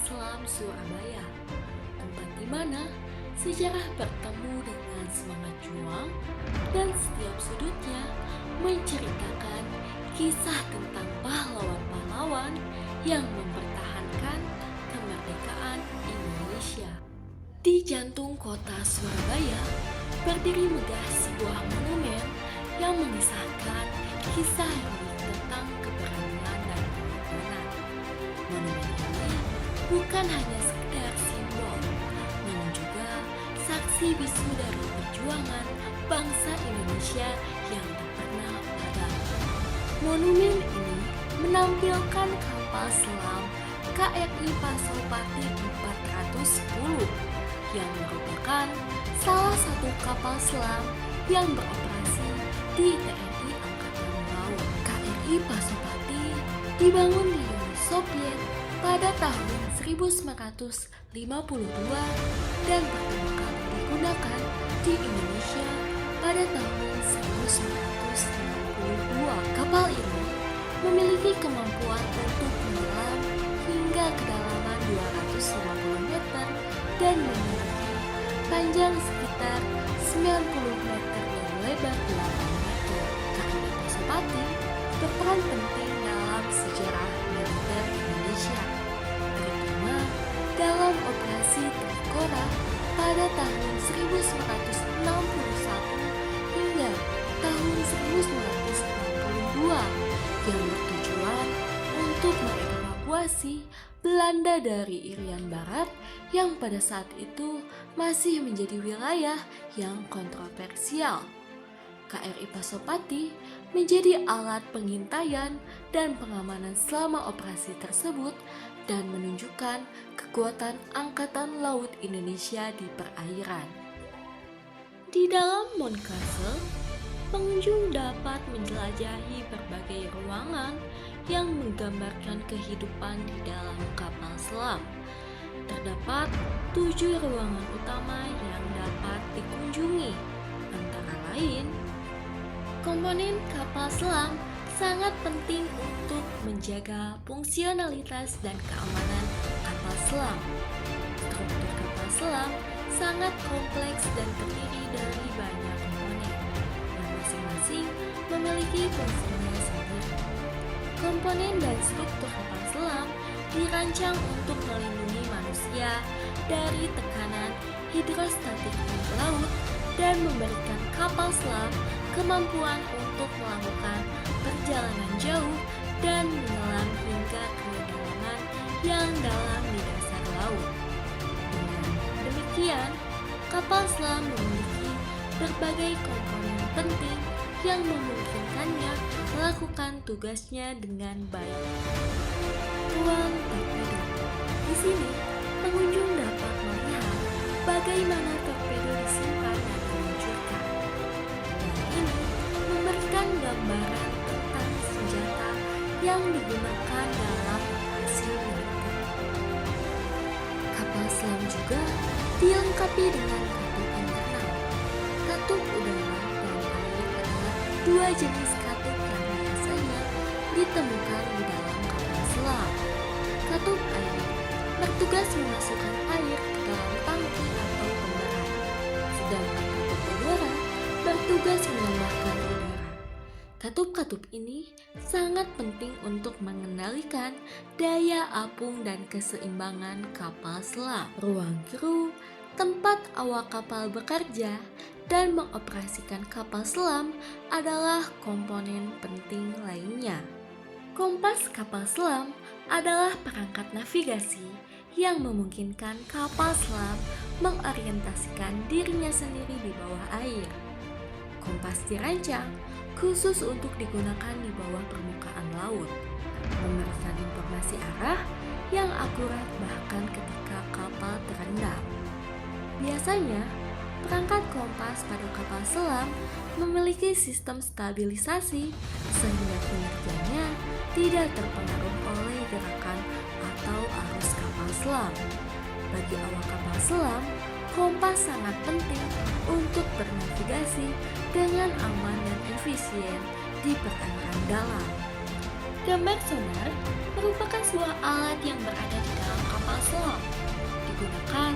Selam Surabaya, tempat di mana sejarah bertemu dengan semangat juang dan setiap sudutnya menceritakan kisah tentang pahlawan-pahlawan yang mempertahankan kemerdekaan Indonesia. Di jantung kota Surabaya, berdiri megah sebuah monumen yang mengisahkan kisah heroik tentang keberanian dan pengorbanan. Monumen ini bukan hanya sekedar simbol, namun juga saksi bisu dari perjuangan bangsa Indonesia yang tak pernah padam. Monumen ini menampilkan kapal selam KRI Pasopati 410 yang merupakan salah satu kapal selam yang beroperasi di TNI Angkatan Laut. KRI Pasopati dibangun di Uni Soviet pada tahun 1952 dan pertama kali digunakan di Indonesia pada tahun 1952. Kapal ini memiliki kemampuan untuk menyelam hingga kedalaman 250 meter dan memiliki panjang sekitar 90 meter dan lebar 8 meter. KRI Pasopati berperan penting dalam sejarah militer Indonesia, terutama dalam operasi Trikora pada tahun 1961 hingga tahun 1962 yang bertujuan untuk mengevakuasi Belanda dari Irian Barat yang pada saat itu masih menjadi wilayah yang kontroversial. KRI Pasopati menjadi alat pengintaian dan pengamanan selama operasi tersebut dan menunjukkan kekuatan Angkatan Laut Indonesia di perairan. Di dalam Moncastle, pengunjung dapat menjelajahi berbagai ruangan yang menggambarkan kehidupan di dalam kapal selam. Terdapat 7 ruangan utama yang dapat dikunjungi, antara lain komponen kapal selam sangat penting untuk menjaga fungsionalitas dan keamanan kapal selam. Struktur kapal selam sangat kompleks dan terdiri dari banyak komponen yang masing-masing memiliki fungsinya sendiri. Komponen dan struktur kapal selam dirancang untuk melindungi manusia dari tekanan hidrostatik di laut dan memberikan kapal selam kemampuan untuk melakukan perjalanan jauh dan menyelam hingga ke kedalaman yang dalam di dasar laut. Dengan demikian, kapal selam memiliki berbagai komponen penting yang memungkinkannya melakukan tugasnya dengan baik. Ruang torpedo. Di sini, pengunjung dapat melihat bagaimana torpedo disimpan dan diluncurkan. Ruang ini memberikan gambaran tentang senjata yang digunakan dalam operasi militer. Kapal selam juga dilengkapi dengan katup internal. Katup udara dan air adalah dua jenis katup yang biasanya ditemukan di dalam kapal selam. Katup air bertugas memasukkan air ke dalam tangki atau pemberat, sedangkan katup udara bertugas mengeluarkan udara. Katup-katup ini sangat penting untuk mengendalikan daya apung dan keseimbangan kapal selam. Ruang kru, tempat awak kapal bekerja, dan mengoperasikan kapal selam adalah komponen penting lainnya. Kompas kapal selam adalah perangkat navigasi yang memungkinkan kapal selam mengorientasikan dirinya sendiri di bawah air. Kompas dirancang khusus untuk digunakan di bawah permukaan laut, memberikan informasi arah yang akurat bahkan ketika kapal terendam. Biasanya, perangkat kompas pada kapal selam memiliki sistem stabilisasi sehingga kinerjanya tidak terpengaruh oleh gerakan atau arus kapal selam. Bagi awak kapal selam, kompas sangat penting untuk bernavigasi dengan aman dan efisien di perairan dalam. Gambar sonar merupakan sebuah alat yang berada di dalam kapal selam. Digunakan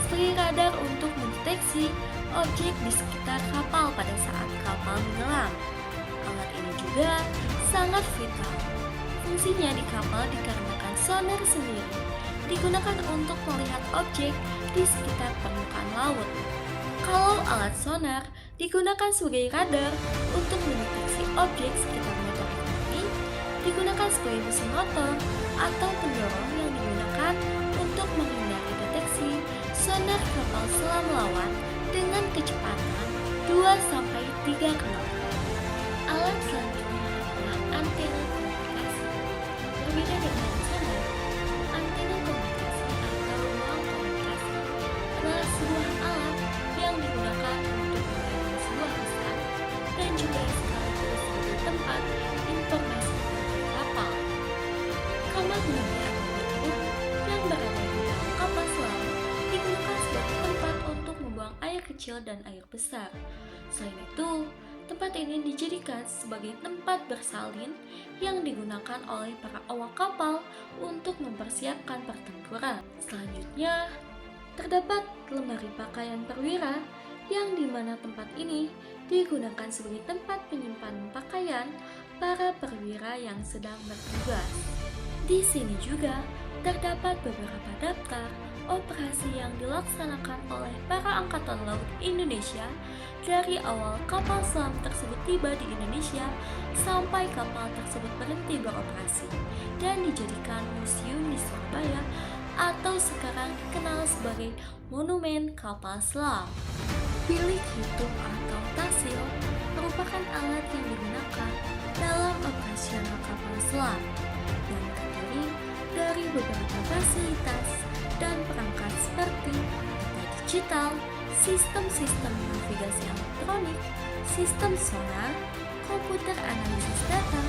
sebagai radar untuk mendeteksi objek di sekitar kapal pada saat kapal menyelam. Alat ini juga sangat vital. Fungsinya di kapal dikarenakan sonar sendiri digunakan untuk melihat objek di sekitar permukaan laut. Kalau alat sonar digunakan sebagai radar untuk mendeteksi objek sekitar motor ini, digunakan sebagai mesin motor atau pendorong yang digunakan untuk menghindari deteksi sonar kapal selam lawan dengan kecepatan 2-3 knot. Alat selanjutnya adalah antena komunikasi. Berbeda dengan sonar, antena komunikasi atau ruang komunikasi adalah sebuah alat yang digunakan untuk mengirim sebuah pesan dan juga sekaligus sebagai tempat informasi dari kapal. Kamar mandi atau bedroom yang berada di dalam kapal selam digunakan sebagai tempat untuk membuang air kecil dan air besar. Selain itu, tempat ini dijadikan sebagai tempat bersalin yang digunakan oleh para awak kapal untuk mempersiapkan pertempuran. Selanjutnya, terdapat lemari pakaian perwira yang dimana tempat ini digunakan sebagai tempat penyimpanan pakaian para perwira yang sedang bertugas. Di sini juga terdapat beberapa daftar operasi yang dilaksanakan oleh para Angkatan Laut Indonesia dari awal kapal selam tersebut tiba di Indonesia sampai kapal tersebut berhenti beroperasi dan dijadikan museum di Surabaya atau sekarang dikenal sebagai Monumen Kapal Selam. Bilik hitung atau tasil merupakan alat yang digunakan dalam operasional kapal selam dan terdiri dari beberapa fasilitas dan perangkat seperti data digital, sistem-sistem navigasi elektronik, sistem sonar, komputer analisis data,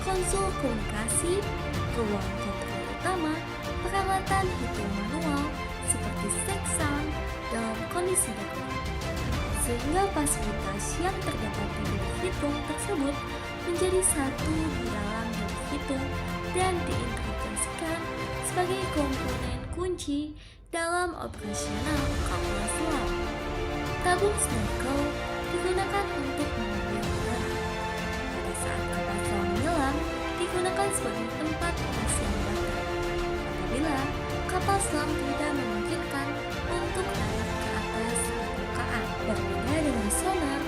konsol komunikasi, ruang kontrol utama, peralatan hitung manual seperti seksam dalam kondisi darurat. Sehingga fasilitas yang terdapat di bilik hitung tersebut menjadi satu di dalam bilik hitung dan diintegrasikan sebagai komponen kunci dalam operasional kapal selam. Tabung snorkel digunakan untuk mengambil udara. Pada saat kapal selam menyelam, digunakan sebagai tempat pengisian baterai. Apabila kapal selam tidak memungkinkan untuk naik ke atas permukaan, berbeda dengan sonar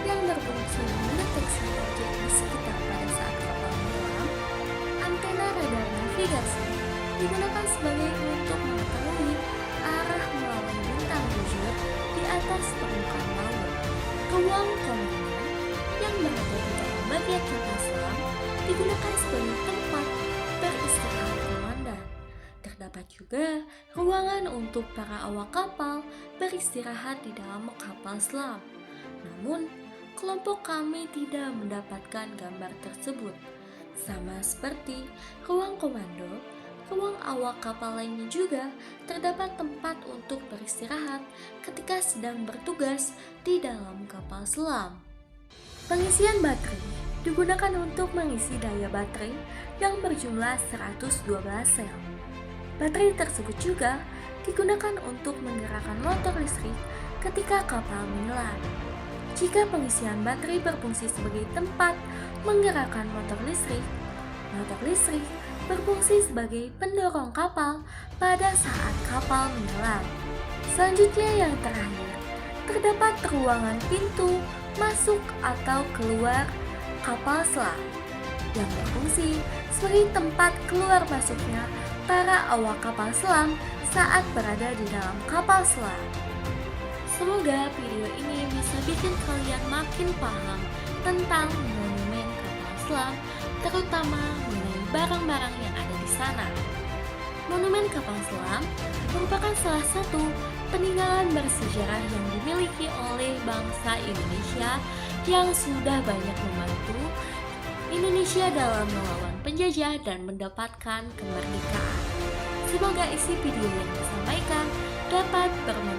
yang berfungsi mendeteksi objek di sekitar pada saat kapal menyelam, antena radar navigasi digunakan sebagai untuk mengetahui arah melalui bintang bujur di atas permukaan laut. Ruang komandan yang berada di dalam bagian kapal selam digunakan sebagai tempat beristirahat komandan. Terdapat juga ruangan untuk para awak kapal beristirahat di dalam kapal selam. Namun, kelompok kami tidak mendapatkan gambar tersebut. Sama seperti ruang komando, ruang awak kapal lainnya juga terdapat tempat untuk beristirahat ketika sedang bertugas di dalam kapal selam. Pengisian baterai digunakan untuk mengisi daya baterai yang berjumlah 112 sel. Baterai tersebut juga digunakan untuk menggerakkan motor listrik ketika kapal menyelam. Jika pengisian baterai berfungsi sebagai tempat menggerakkan motor listrik berfungsi sebagai pendorong kapal pada saat kapal menyelam. Selanjutnya yang terakhir, terdapat ruangan pintu masuk atau keluar kapal selam yang berfungsi sebagai tempat keluar masuknya para awak kapal selam saat berada di dalam kapal selam. Semoga video ini bisa bikin kalian makin paham tentang monumen kapal selam, terutama mengenai barang-barang yang ada di sana. Monumen kapal selam merupakan salah satu peninggalan bersejarah yang dimiliki oleh bangsa Indonesia yang sudah banyak membantu Indonesia dalam melawan penjajah dan mendapatkan kemerdekaan. Semoga isi video yang disampaikan dapat bermanfaat